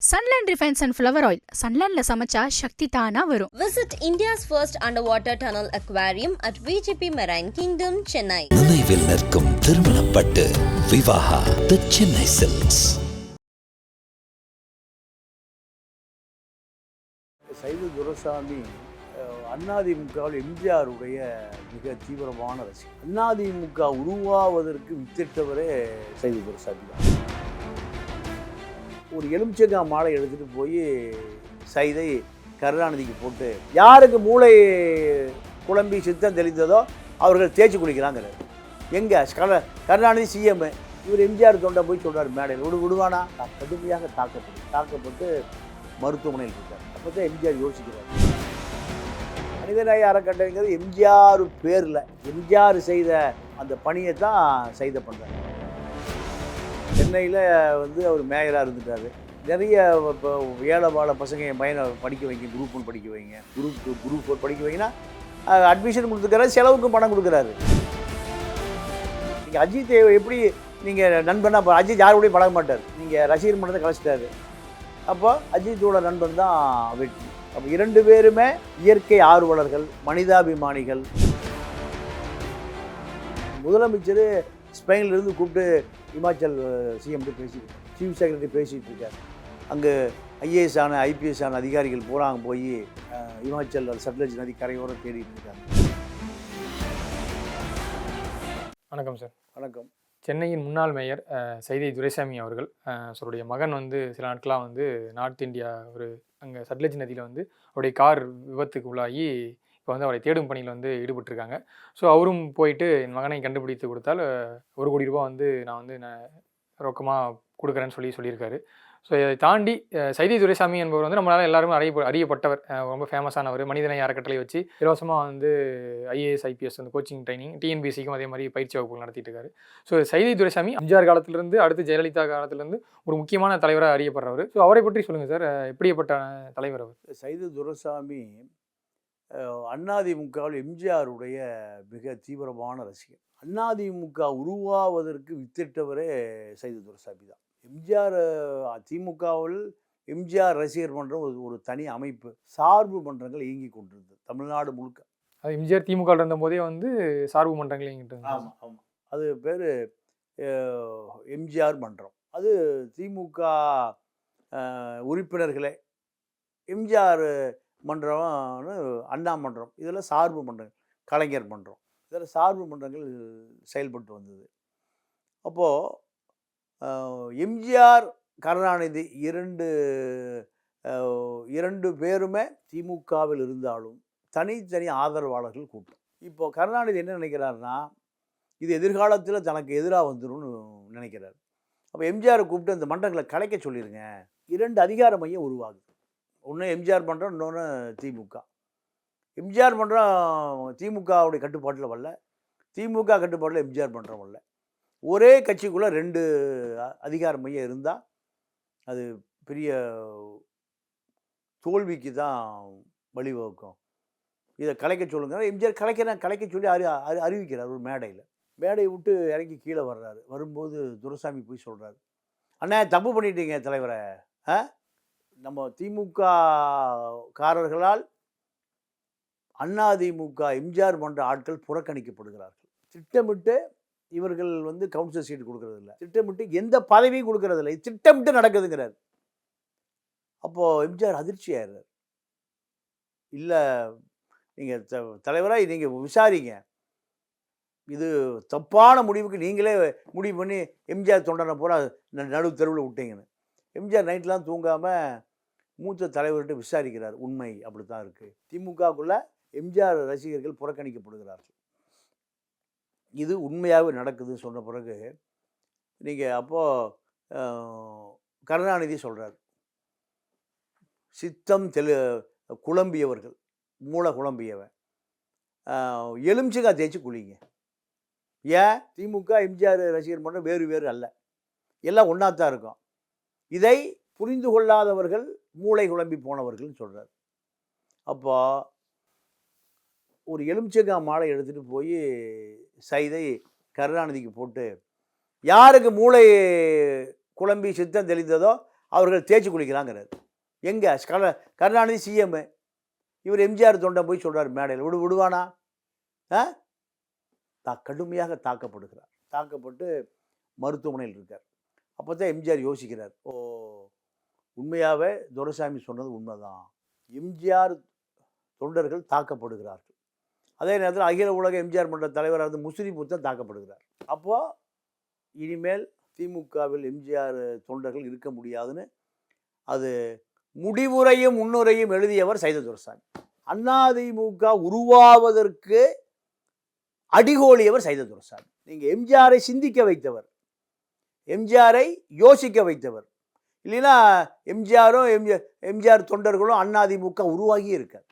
Sunland Refines and Flower Oil. Sunlandல சமைச்சா சக்தி தானா வரும். Visit India's first underwater tunnel aquarium at VGP Marine Kingdom, Chennai. நினைவில் நிற்கும் திருமணப்பட்டு விவாஹா தி சென்னை சில்க்ஸ். சைது துரைசாமி அதிமுகவில் எம்ஜிஆருடைய மிக தீவிரமான ரசிகர். அதிமுக உருவாவதற்கு வித்திட்டவரே சைது துரைசாமி தான். ஒரு எலுமிச்சங்காய் மாலை எடுத்துகிட்டு போய் சைதை கருணாநிதிக்கு போட்டு யாருக்கு மூளை குழம்பி சித்தம் தெளிந்ததோ அவர்கள் தேய்ச்சி குளிக்கிறாங்கிறார். எங்கே கருணாநிதி சிஎம், இவர் எம்ஜிஆர் தொண்டை போய் சொல்கிறார் மேடையில் விடுவானா, கடுமையாக தாக்கப்பட்டு மருத்துவமனையில் இருக்கார். அப்போ தான் எம்ஜிஆர் யோசிக்கிறார். மனிதநேய அறக்கட்டளைங்கிறது எம்ஜிஆர் பேரில் எம்ஜிஆர் செய்த அந்த பணியை தான் சைதை பண்ணுறாரு. சென்னையில் அவர் மேயராக இருந்துட்டார். நிறைய இப்போ ஏழை வாழ பசங்க என் பையனை படிக்க வைங்க, குரூப் 1 படிக்க வைங்க, குரூப் 4 படிக்க வைங்கன்னா அட்மிஷன் கொடுத்துருக்காரு, செலவுக்கும் பணம் கொடுக்குறாரு. நீங்கள் அஜித் எப்படி நீங்கள் நண்பனா, அப்போ அஜித் யாரோடையும் பழக மாட்டார், நீங்கள் ரசிகர் மன்றத்தை கலைச்சிட்டாரு. அப்போ அஜித்தோட நண்பன் தான் வெற்றி. அப்போ 2 பேருமே இயற்கை ஆர்வலர்கள், மனிதாபிமானிகள். முதலமைச்சர் ஸ்பெயினிலிருந்து கூப்பிட்டு இமாச்சல் சிஎம்கிட்ட சீஃப் செக்ரட்டரி பேசிகிட்டு இருக்கார். அங்கே ஐஏஎஸ் ஆன ஐபிஎஸ் ஆன அதிகாரிகள் போகிறாங்க, போய் இமாச்சல் சட்லஜ் நதி கரையோரம் தேடிட்டு இருக்காங்க. வணக்கம் சார். வணக்கம். சென்னையின் முன்னாள் மேயர் சைதை துரைசாமி அவர்கள் அவருடைய மகன் சில நாட்களாக நார்த் இந்தியா அங்கே சட்லஜ் நதியில் அவருடைய கார் விபத்துக்கு உள்ளாகி இப்போ அவரை தேடும் பணியில் ஈடுபட்டிருக்காங்க. ஸோ அவரும் போயிட்டு என் மகனை கண்டுபிடித்து கொடுத்தால் 1 கோடி ரூபா நான் ரொக்கமாக கொடுக்குறேன்னு சொல்லியிருக்காரு. ஸோ இதை தாண்டி சைதை துரைசாமி என்பவர் நம்மளால் எல்லாருமே அறியப்பட்டவர், ரொம்ப ஃபேமஸானவர். மனிதநேய அறக்கட்டளை வச்சு இலவசமாக ஐஏஎஸ் ஐபிஎஸ் கோச்சிங் ட்ரைனிங், டிஎன்பிசிக்கும் அதே மாதிரி பயிற்சி வகுப்புகள் நடத்திட்டு இருக்காரு. ஸோ சைதை துரைசாமி எம்ஜிஆர் காலத்திலிருந்து அடுத்து ஜெயலலிதா காலத்திலேருந்து ஒரு முக்கியமான தலைவராக அறியப்படுறவர். ஸோ அவரை பற்றி சொல்லுங்கள் சார், எப்படிப்பட்ட தலைவர் அவர்? சைது துரைசாமி அதிமுகவில் எம்ஜிஆருடைய மிக தீவிரமான ரசிகர். அதிமுக உருவாவதற்கு வித்திட்டவரே சைது துரைசாமி தான். எம்ஜிஆர் திமுகவில் எம்ஜிஆர் ரசிகர் மன்றம் ஒரு தனி அமைப்பு, சார்பு மன்றங்கள் இயங்கி கொண்டிருந்தது தமிழ்நாடு முழுக்க. அது எம்ஜிஆர் திமுக இருந்த போதே சார்பு மன்றங்கள் இயங்கிட்டு. ஆமாம் ஆமாம், அது பேர் எம்ஜிஆர் மன்றம். அது திமுக உறுப்பினர்களே எம்ஜிஆர் மன்றம்னு அண்ணா மன்றம், இதில் சார்பு மன்றங்கள், கலைஞர் மன்றம், இதில் சார்பு மன்றங்கள் செயல்பட்டு வந்தது. அப்போது எம்ஜிஆர் கருணாநிதி இரண்டு பேருமே திமுகவில் இருந்தாலும் தனித்தனி ஆதரவாளர்கள் கூட்டம். இப்போது கருணாநிதி என்ன நினைக்கிறாருன்னா, இது எதிர்காலத்தில் தனக்கு எதிராக வந்துடும்னு நினைக்கிறார். அப்போ எம்ஜிஆரை கூப்பிட்டு அந்த மன்றங்களை கலைக்க சொல்லிடுங்க. 2 அதிகார மையம் உருவாகுது. ஒன்று எம்ஜிஆர் மன்றம், இன்னொன்று திமுக. எம்ஜிஆர் மன்றம் திமுகவுடைய கட்டுப்பாட்டில் வரல, திமுக கட்டுப்பாட்டில் எம்ஜிஆர் மன்றம் வரல. ஒரே கட்சிக்குள்ளே 2 அதிகார மையம் இருந்தால் அது பெரிய தோல்விக்கு தான் வழிவகுக்கும். இதை கலைக்க சொல்லுங்க. எம்ஜிஆர் கலைக்க சொல்லி அறிவிக்கிறார் ஒரு மேடையை விட்டு இறங்கி கீழே வர்றாரு. வரும்போது துரைசாமி போய் சொல்கிறாரு, அண்ணா தப்பு பண்ணிட்டீங்க தலைவரை, நம்ம திமுக காரர்களால் அதிமுக எம்ஜிஆர் மன்ற ஆட்கள் புறக்கணிக்கப்படுகிறார்கள். திட்டமிட்டு இவர்கள் கவுன்சிலர் சீட் கொடுக்கறதில்ல, திட்டமிட்டு எந்த பதவியும் கொடுக்கறதில்லை, திட்டமிட்டு நடக்குதுங்கிறார். அப்போது எம்ஜிஆர் அதிர்ச்சி ஆயிடுறார். இல்லை, நீங்கள் தலைவராக நீங்கள் விசாரிங்க, இது தப்பான முடிவுக்கு நீங்களே முடிவு பண்ணி எம்ஜிஆர் தொண்டனை பூரா நடு தெருவில் விட்டீங்கன்னு. எம்ஜிஆர் நைட்லாம் தூங்காமல் மூத்த தலைவர்கிட்ட விசாரிக்கிறார். உண்மை அப்படி தான் இருக்குது, திமுகக்குள்ளே எம்ஜிஆர் ரசிகர்கள் புறக்கணிக்கப்படுகிறார்கள், இது உண்மையாகவே நடக்குதுன்னு சொன்ன பிறகு நீங்கள் அப்போது கருணாநிதி சொல்கிறார், சித்தம் குழம்பியவர்கள், மூளை குழம்பியவன், எலுமிச்சங்காய் தேய்ச்சி குளிங்க. ஏன் திமுக எம்ஜிஆர் ரசிகர் மன்றம் வேறு அல்ல, எல்லாம் ஒன்றா தான் இருக்கும். இதை புரிந்து கொள்ளாதவர்கள் மூளை குழம்பி போனவர்கள்னு சொல்கிறார். அப்போ ஒரு எலுமிச்சங்காய் மாலை எடுத்துகிட்டு போய் சைதை கருணாநிதிக்கு போட்டு யாருக்கு மூளை குழம்பி சித்தம் தெளிந்ததோ அவர்கள் தேய்ச்சி குளிக்கிறாங்கிறார். எங்கே கருணாநிதி சிஎம், இவர் எம்ஜிஆர் தொண்டை போய் சொல்கிறார் மேடையில், விடுவானா? கடுமையாக தாக்கப்படுகிறார். தாக்கப்பட்டு மருத்துவமனையில் இருக்கார். அப்போ தான் எம்ஜிஆர் யோசிக்கிறார், ஓ உண்மையாகவே துரைசாமி சொன்னது உண்மைதான், எம்ஜிஆர் தொண்டர்கள் தாக்கப்படுகிறார்கள். அதே நேரத்தில் அகில உலக எம்ஜிஆர் மன்ற தலைவராக இருந்து முஸ்லீம் புத்தன் தாக்கப்படுகிறார். அப்போது இனிமேல் திமுகவில் எம்ஜிஆர் தொண்டர்கள் இருக்க முடியாதுன்னு அது முடிவுரையும் முன்னுரையும் எழுதியவர் சைதை துரைசாமி. அதிமுக உருவாவதற்கு அடிகோலியவர் சைதை துரைசாமி. நீங்கள் எம்ஜிஆரை சிந்திக்க வைத்தவர், எம்ஜிஆரை யோசிக்க வைத்தவர். இல்லைன்னா எம்ஜிஆர் தொண்டர்களும் அதிமுக உருவாகி இருக்கார்.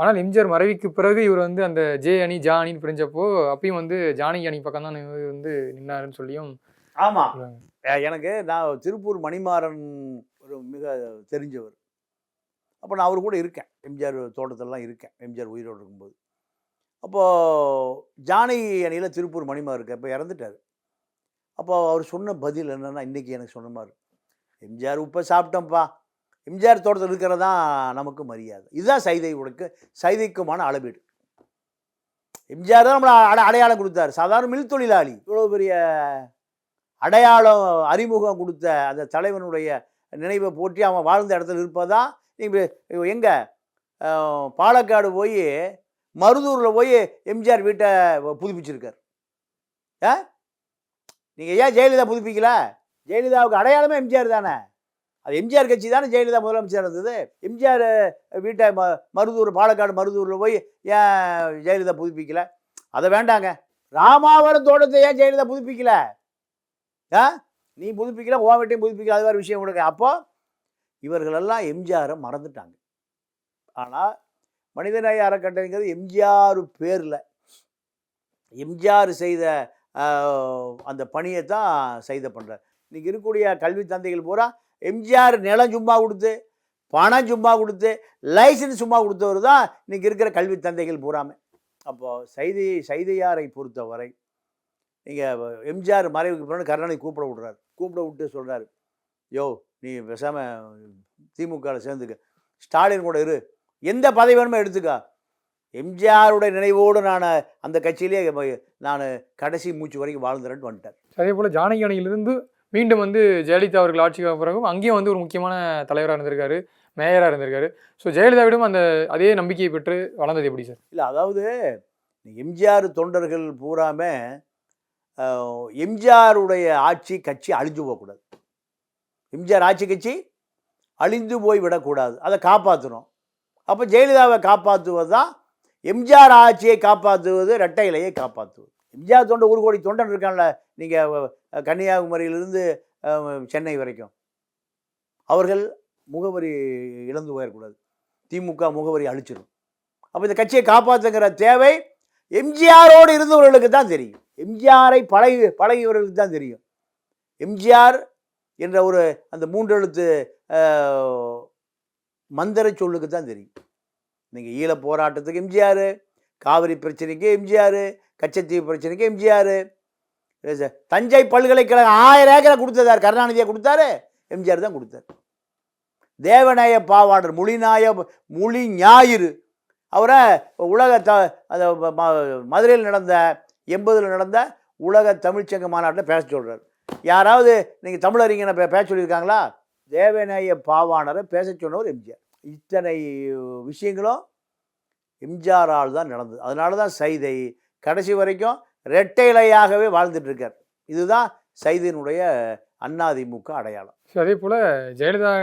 ஆனால் எம்ஜிஆர் மறைவுக்கு பிறகு இவர் வந்து அந்த ஜே அணி ஜா அணின்னு பிரிஞ்சப்போ அப்பயும் வந்து ஜானகி அணி பக்கம் தான் வந்து நின்னாருன்னு சொல்லியும். ஆமாம், எனக்கு நான் திருப்பூர் மணிமாறன் ஒரு மிக தெரிஞ்சவர். அப்போ நான் அவர் கூட இருக்கேன், எம்ஜிஆர் தோட்டத்திலலாம் இருக்கேன் எம்ஜிஆர் உயிரோடு இருக்கும்போது. அப்போது ஜானகி அணியில் திருப்பூர் மணிமாறன் இருக்க, இப்போ இறந்துட்டார். அப்போ அவர் சொன்ன பதில் என்னென்னா, இன்றைக்கி எனக்கு சொன்ன மாதிரி, எம்ஜிஆர் உப்பை சாப்பிட்டோம்ப்பா, எம்ஜிஆர் தோட்டத்தில் இருக்கிறதா நமக்கு மரியாதை. இதுதான் சைதைக்குமான அளவீடு. எம்ஜிஆர் தான் நம்மளை அடையாளம் கொடுத்தார். சாதாரண மில் தொழிலாளி, இவ்வளோ பெரிய அடையாளம் அறிமுகம் கொடுத்த அந்த தலைவனுடைய நினைவை போற்றி அவன் வாழ்ந்த இடத்துல இருப்பதான். நீங்கள் எங்கே பாலக்காடு போய் மருதூரில் போய் எம்ஜிஆர் வீட்டை புதுப்பிச்சிருக்கார். நீங்கள் ஏன் ஜெயலலிதா புதுப்பிக்கல? ஜெயலலிதாவுக்கு அடையாளமே எம்ஜிஆர் தானே. அது எம்ஜிஆர் கட்சி தானே ஜெயலலிதா முதலமைச்சர் இருந்தது. எம்ஜிஆர் வீட்டை மருதூர் பாலக்காடு மருதூரில் போய் ஏன் ஜெயலலிதா புதுப்பிக்கல? அதை வேண்டாங்க. ராமாவரம் தோட்டத்தை ஏன் ஜெயலலிதா புதுப்பிக்கல? நீ புதுப்பிக்கல, ஓ வீட்டையும் புதுப்பிக்கல, அது வேறு விஷயம் கொடுங்க. அப்போ இவர்களெல்லாம் எம்ஜிஆரை மறந்துட்டாங்க. ஆனால் மனிதநேய அறக்கட்டளைங்கிறது எம்ஜிஆர் பேரில் எம்ஜிஆர் செய்த அந்த பணியை தான் சைதை பண்ணுறார். இன்றைக்கி இருக்கக்கூடிய கல்வி தந்தைகள் பூரா எம்ஜிஆர் நிலம் சும்மா கொடுத்து, பணம் சும்மா கொடுத்து, லைசன்ஸ் சும்மா கொடுத்தவர் தான் இன்றைக்கி இருக்கிற கல்வி தந்தைகள் பூராமே. அப்போது சைதையாரை பொறுத்தவரை நீங்கள் எம்ஜிஆர் மறைவுக்கு பிறகு கருணாநிதி கூப்பிட விட்டு சொல்கிறாரு, யோ நீ பேசாமல் திமுகவில் சேர்ந்துக்க, ஸ்டாலின் கூட இரு, எந்த பதவி வேணுமோ எடுத்துக்கா, எம்ஜிஆருடைய நினைவோடு நான் அந்த கட்சியிலே நான் கடைசி மூச்சு வரைக்கும் வாழ்ந்துறேன்னு வந்துட்டார். அதே போல் ஜானகி அணியிலிருந்து மீண்டும் வந்து ஜெயலலிதா அவர்கள் ஆட்சிக்கு பிறகும் அங்கேயும் வந்து ஒரு முக்கியமான தலைவராக இருந்திருக்காரு, மேயராக இருந்திருக்காரு. ஸோ ஜெயலலிதாவிடம் அந்த அதே நம்பிக்கையை பெற்று வளர்ந்தது எப்படி சார்? இல்லை, அதாவது எம்ஜிஆர் தொண்டர்கள் பூராமே எம்ஜிஆருடைய ஆட்சி கட்சி அழிஞ்சு போகக்கூடாது, எம்ஜிஆர் ஆட்சி கட்சி அழிந்து போய் விடக்கூடாது, அதை காப்பாற்றணும். அப்போ ஜெயலலிதாவை காப்பாற்றுவது தான் எம்ஜிஆர் ஆட்சியை காப்பாற்றுவது, இரட்டை இலையை காப்பாற்றுவது. எம்ஜிஆர் தொண்டை 1 கோடி தொண்டன் இருக்கான்ல, நீங்கள் கன்னியாகுமரியிலிருந்து சென்னை வரைக்கும், அவர்கள் முகவரி இழந்து போயிடக்கூடாது, திமுக முகவரி அழிச்சிடும். அப்போ இந்த கட்சியை காப்பாற்றுங்கிற தேவை எம்ஜிஆரோடு இருந்தவர்களுக்கு தான் தெரியும், எம்ஜிஆரை பழகியவர்களுக்கு தான் தெரியும். எம்ஜிஆர் என்ற ஒரு அந்த 3 எழுத்து மந்திர சொல்லுக்கு தான் தெரியும். நீங்கள் ஈழ போராட்டத்துக்கு எம்ஜிஆர், காவிரி பிரச்சனைக்கு எம்ஜிஆர், கச்சத்தீவு பிரச்சனைக்கு எம்ஜிஆர், தஞ்சை பல்கலைக்கழகம் 1000 ஏக்கரை கொடுத்ததார் கருணாநிதியை கொடுத்தாரு, எம்ஜிஆர் தான் கொடுத்தார். தேவநாய பாவாணர் மொழி ஞாயிறு அவரை மதுரையில் நடந்த 80 நடந்த உலக தமிழ்ச்சங்க மாநாட்டில் பேச சொல்கிறார். யாராவது நீங்கள் தமிழறிஞனை பேச சொல்லியிருக்காங்களா? தேவநாய பாவாணரை பேச சொன்னவர் எம்ஜிஆர். இத்தனை விஷயங்களும் எம்ஜிஆரால் தான் நடந்தது. அதனால தான் சைதை கடைசி வரைக்கும் இரட்டை இலையாகவே வாழ்ந்துட்டு இருக்கார். இதுதான் சைதையினுடைய அதிமுக அடையாளம். அதே போல் ஜெயலலிதா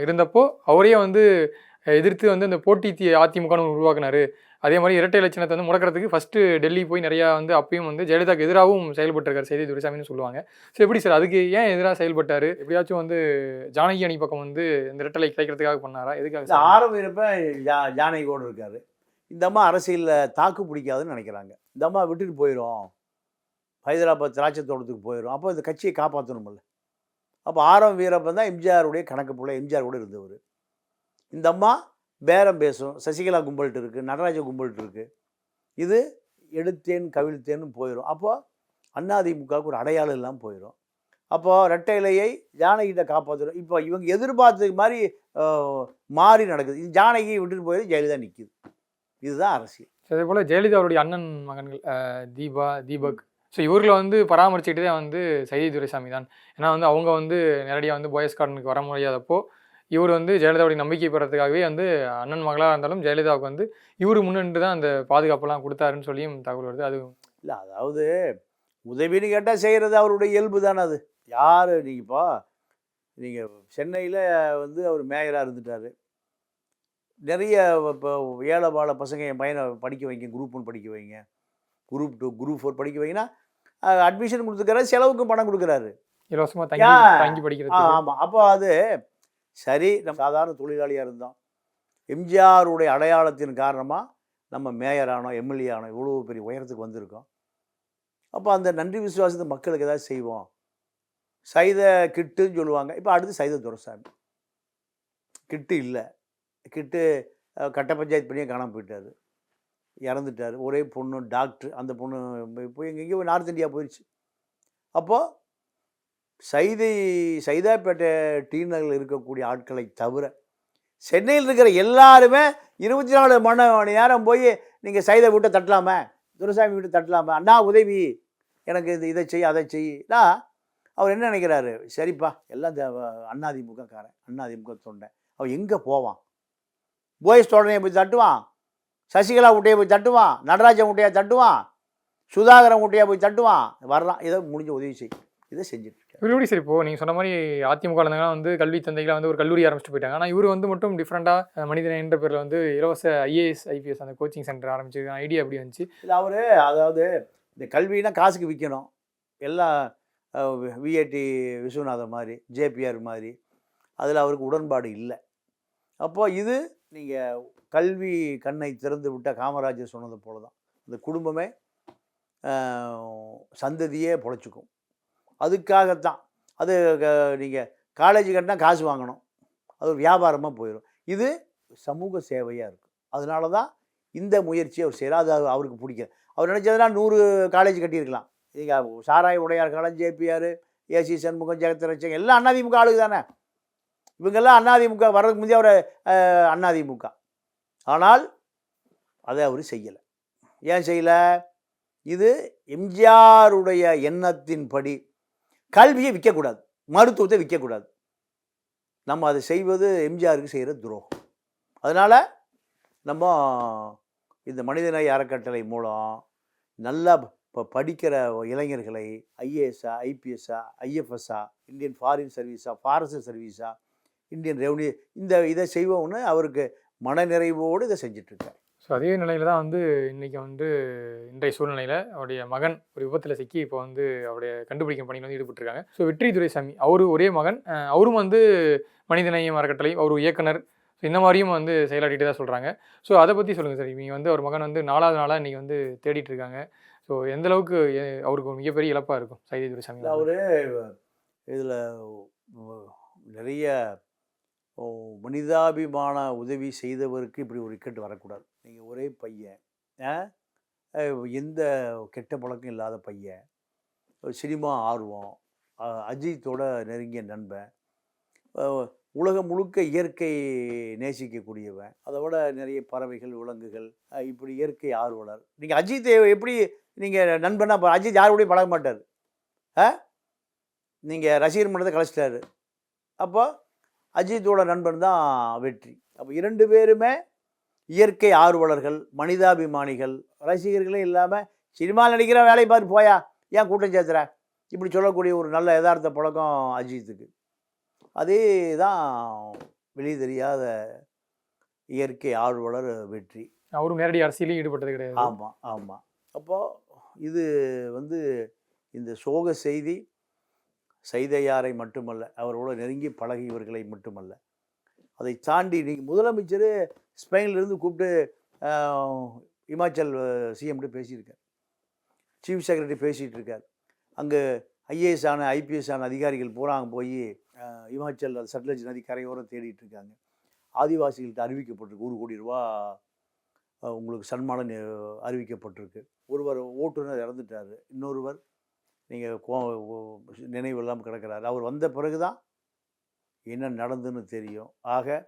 இருந்தப்போ அவரையே வந்து எதிர்த்து வந்து அந்த போட்டி அதிமுகன்னு உருவாக்குனாரு. அதே மாதிரி இரட்டை இலட்சணத்தை வந்து முடக்கிறதுக்கு ஃபஸ்ட்டு டெல்லி போய் நிறையா வந்து அப்பயும் வந்து ஜெயலலிதாவுக்கு எதிராகவும் செயல்பட்டிருக்காரு சைதை துரைசாமின்னு சொல்லுவாங்க. ஸோ எப்படி சார் அதுக்கு ஏன் எதிராக செயல்பட்டார்? எப்படியாச்சும் வந்து ஜானகி அணி பக்கம் வந்து இந்த இரட்டலை கிடைக்கிறதுக்காக பண்ணாரா? எதுக்காக? ஆரம்பிப்ப ஜானகியோடு இருக்காரு. இந்த அம்மா அரசியலில் தாக்கு பிடிக்காதுன்னு நினைக்கிறாங்க. இந்த அம்மா விட்டுட்டு போயிடும், ஹைதராபாத் திராட்சை தோட்டத்துக்கு போயிடும். அப்போ இந்த கட்சியை காப்பாற்றணுமில்ல. அப்போ வீரப்பன் தான் எம்ஜிஆருடைய கணக்கு போல எம்ஜிஆர் கூட இருந்தவர். இந்த அம்மா பேரம் பேசும், சசிகலா கும்பல்ட்டு இருக்குது, நடராஜ கும்பல்ட்டு இருக்குது, இது எடுத்தேன் கவிழ்த்தேன்னு போயிடும். அப்போ அதிமுகவுக்கு ஒரு அடையாளம் இல்லாமல் போயிடும். அப்போது ரெட்டை இலையை ஜானகிட்ட காப்பாற்றணும். இப்போ இவங்க எதிர்பார்த்தது மாதிரி மாறி நடக்குது. இது ஜானகியை விட்டுட்டு போயிடுது, ஜெயலலிதா நிற்குது. இதுதான் அரசியல். அதே போல் ஜெயலலிதா அவருடைய அண்ணன் மகன்கள் தீபக், ஸோ இவர்களை வந்து பராமரிச்சுக்கிட்டே வந்து சைதை துரைசாமி தான். ஏன்னா வந்து அவங்க வந்து நேரடியாக வந்து பாய்ஸ் கார்டனுக்கு வர முடியாதப்போ இவர் வந்து ஜெயலலிதாவுடைய நம்பிக்கை பெறத்துக்காகவே வந்து அண்ணன் மகளாக இருந்தாலும் ஜெயலலிதாவுக்கு வந்து இவர் முன்னின்று தான் அந்த பாதுகாப்பெல்லாம் கொடுத்தாருன்னு சொல்லியும் தகவல் வருது. அது இல்லை, அதாவது உதவின்னு கேட்டால் செய்கிறது அவருடைய இயல்பு தானே. அது யார் நீங்கள் சென்னையில் வந்து அவர் மேயராக இருந்துட்டார். நிறைய இப்போ ஏழை பால பசங்க என் பையனை படிக்க வைங்க, குரூப் 1 படிக்க வைங்க, குரூப் 2 குரூப் 4 படிக்க வைங்கன்னா அட்மிஷன் கொடுத்துக்கிறாரு, செலவுக்கும் பணம் கொடுக்குறாரு, இலவசமாக தங்கி படிக்கிறது. ஆமாம். அப்போ அது சரி, நம்ம சாதாரண தொழிலாளியாக இருந்தோம். எம்ஜிஆருடைய அடையாளத்தின் காரணமாக நம்ம மேயர் ஆனோம், எம்எல்ஏ ஆனோம், இவ்வளோ பெரிய உயரத்துக்கு வந்திருக்கோம். அப்போ அந்த நன்றி விசுவாசத்தை மக்களுக்கு ஏதாவது செய்வோம். சைத கிட்டுன்னு சொல்லுவாங்க. இப்போ அடுத்து சைத துரைசாமி. கிட்டு இல்லை, கிட்டு கட்ட பஞ்சாயத்து பண்ணியே காணாமல் போயிட்டார், இறந்துட்டார். ஒரே பொண்ணு டாக்டர். அந்த பொண்ணு போய் எங்கேயோ நார்த் இந்தியா போயிடுச்சு. அப்போது சைதாப்பேட்டை டி நகரில் இருக்கக்கூடிய ஆட்களை தவிர சென்னையில் இருக்கிற எல்லாருமே 24 மணி நேரம் போய் நீங்கள் சைதை வீட்டை தட்டலாமே, துரைசாமி வீட்டை தட்டலாமே, அண்ணா உதவி எனக்கு இதை செய் அதை செய்யினா அவர் என்ன நினைக்கிறாரு? சரிப்பா, எல்லாம் இந்த அதிமுகக்காரன், அதிமுக தொண்டை, அவன் எங்கே போவான்? போயஸ் தோழனையை போய் தட்டுவான், சசிகலா ஊட்டையை போய் தட்டுவான், நடராஜன் ஊட்டையை தட்டுவான், சுதாகரன் ஊட்டையை போய் தட்டுவான், வர்றான், இதை முடிஞ்ச உதவி செய், இதை செஞ்சுட்டு. இவர் எப்படி சார் இப்போ நீங்கள் சொன்ன மாதிரி அதிமுக இருந்தாங்கன்னா வந்து கல்வி தந்தைகளாக வந்து ஒரு கல்லூரி ஆரம்பிச்சுட்டு போயிட்டாங்க. ஆனால் இவர் வந்து மட்டும் டிஃப்ரெண்ட்டாக மனிதன் என்ற பேரில் வந்து இலவச IAS IPS அந்த கோச்சிங் சென்டர் ஆரம்பிச்சிருக்காங்க. ஐடியா எப்படி வந்துச்சு? இல்லை, அவர் அதாவது இந்த கல்வினா காசுக்கு விற்கணும், எல்லாம் விஐடி விஸ்வநாதன் மாதிரி, JPR மாதிரி, அதில் அவருக்கு உடன்பாடு இல்லை. அப்போது இது நீங்கள் கல்வி கண்ணை திறந்து விட்டால் காமராஜர் சொன்னது போல தான் இந்த குடும்பமே சந்ததியே பொழைச்சிக்கும். அதுக்காகத்தான் அது நீங்கள் காலேஜ் கட்டினா காசு வாங்கணும், அது ஒரு வியாபாரமாக போயிடும். இது சமூக சேவையாக இருக்கும். அதனால தான் இந்த முயற்சியை அவர் செய்கிறார். அது அவருக்கு பிடிக்கும். அவர் நினச்சதுனா 100 காலேஜ் கட்டியிருக்கலாம். நீங்கள் சாராய Udayar college, JPR, AC Shanmugam, Jagathrakshakan எல்லாம் அதிமுக ஆளுக்கு தானே. இவங்கெல்லாம் அதிமுக வர்றதுக்கு முந்தைய அவர் அதிமுக. ஆனால் அதை அவர் செய்யலை. ஏன் செய்யலை? இது எம்ஜிஆருடைய எண்ணத்தின்படி கல்வியை விற்கக்கூடாது, மருத்துவத்தை விற்கக்கூடாது. நம்ம அதை செய்வது எம்ஜிஆருக்கு செய்கிற துரோகம். அதனால் நம்ம இந்த மனிதநேய அறக்கட்டளை மூலம் நல்லா இப்போ படிக்கிற இளைஞர்களை IAS-ஆ, IPS-ஆ, IFS-ஆ, இந்தியன் ஃபாரின் சர்வீஸா, ஃபாரஸ்ட் சர்வீஸா, இந்தியன் ரெவன்யூ, இதை செய்வோம்னு அவருக்கு மனநிறைவோடு இதை செஞ்சிட்ருக்கார். ஸோ அதே நிலையில் தான் வந்து இன்றைக்கி வந்து இன்றைய சூழ்நிலையில் அவருடைய மகன் ஒரு விபத்தில் சிக்கி இப்போ வந்து அவருடைய கண்டுபிடிக்கும் பணியில் வந்து ஈடுபட்டிருக்காங்க. ஸோ வெற்றி துரைசாமி அவர் ஒரே மகன், அவரும் வந்து மனிதநேயம் அறக்கட்டளை, அவர் இயக்குனர், ஸோ இந்த மாதிரியும் வந்து செயலாற்றிட்டு தான் சொல்கிறாங்க. ஸோ அதை பற்றி சொல்லுங்கள் சார். இவங்க வந்து அவர் மகன் வந்து 4வது நாளாக இன்றைக்கி வந்து தேடிட்டு இருக்காங்க. ஸோ எந்தளவுக்கு அவருக்கு ஒரு மிகப்பெரிய இழப்பாக இருக்கும் சைதை துரைசாமி? அவர் இதில் நிறைய மனிதாபிமான உதவி செய்தவருக்கு இப்படி ஒரு இக்கட்டு வரக்கூடாது. நீங்கள் ஒரே பையன், எந்த கெட்ட பழக்கம் இல்லாத பையன், சினிமா ஆர்வம், அஜித்தோட நெருங்கிய நண்பன், உலகம் முழுக்க இயற்கை நேசிக்கக்கூடியவன், அதை விட நிறைய பறவைகள், விலங்குகள், இப்படி இயற்கை ஆர்வலர். நீங்கள் அஜித்தை எப்படி நீங்கள் நண்பனா? அஜித் யாரோடையும் பழக மாட்டார். நீங்கள் ரசிகர் மன்றத்தை கலைச்சிட்டாரு. அப்போ அஜித்தோட நண்பன் தான் வெற்றி. அப்போ 2 பேருமே இயற்கை ஆர்வலர்கள், மனிதாபிமானிகள், ரசிகர்களே இல்லாமல் சினிமாவில் நடிக்கிற வேலையை பார்த்து போயா, ஏன் கூட்டம் சேர்த்துற, இப்படி சொல்லக்கூடிய ஒரு நல்ல யதார்த்த பழக்கம் அஜித்துக்கு. அதே தான் வெளியே தெரியாத இயற்கை ஆர்வலர் வெற்றி. அவரும் நேரடி அரசியலையும் ஈடுபட்டது கிடையாது. ஆமாம் ஆமாம். அப்போது இது வந்து இந்த சோக செய்தி சைதையாரை மட்டுமல்ல, அவரோட நெருங்கி பழகியவர்களை மட்டுமல்ல, அதை தாண்டி நீங்கள் முதலமைச்சர் ஸ்பெயின்லேருந்து கூப்பிட்டு இமாச்சல் சிஎம்கிட்ட பேசியிருக்கார், சீஃப் செக்ரட்டரி பேசிகிட்டு இருக்கார். அங்கே IAS ஆன IPS ஆன அதிகாரிகள் பூரா அங்கே போய் இமாச்சல் சட்லஜ் நதி கரையோரம் தேடிட்டு இருக்காங்க. ஆதிவாசிகள்கிட்ட அறிவிக்கப்பட்டிருக்கு 1 கோடி ரூபா உங்களுக்கு சன்மானம் அறிவிக்கப்பட்டிருக்கு. ஒருவர் ஓட்டுநர் இறந்துட்டார், இன்னொருவர் நீங்கள் நினைவு இல்லாமல் கிடக்கிறாரு. அவர் வந்த பிறகு தான் என்ன நடந்துன்னு தெரியும். ஆக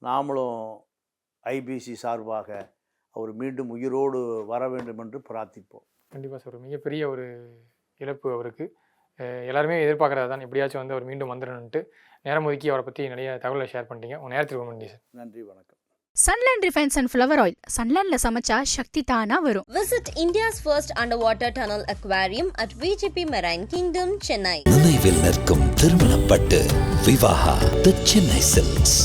நாமளும் ஐபிசி சார்பாக அவர் மீண்டும் உயிரோடு வர வேண்டும் என்று பிரார்த்திப்போம். கண்டிப்பாக சார், மிகப்பெரிய ஒரு இழப்பு அவருக்கு. எல்லாருமே எதிர்பார்க்குறது தான், எப்படியாச்சும் வந்து அவர் மீண்டும் வந்துடணுன்ட்டு. நேரம் ஒதுக்கி அவரை பற்றி நிறைய தகவலை ஷேர் பண்ணிட்டீங்க. உங்கள் நேரத்துக்கு ரொம்ப நன்றி சார். நன்றி, வணக்கம். Sunland refined and flower oil. சன்லேண்ட்ல சமைச்சா சக்தி தானா வரும். Visit India's first underwater tunnel aquarium at VGP Marine Kingdom, Chennai. நினைவில் நிற்கும் திருமணப்பட்டு விவாகா தி சென்னை சில்க்ஸ்.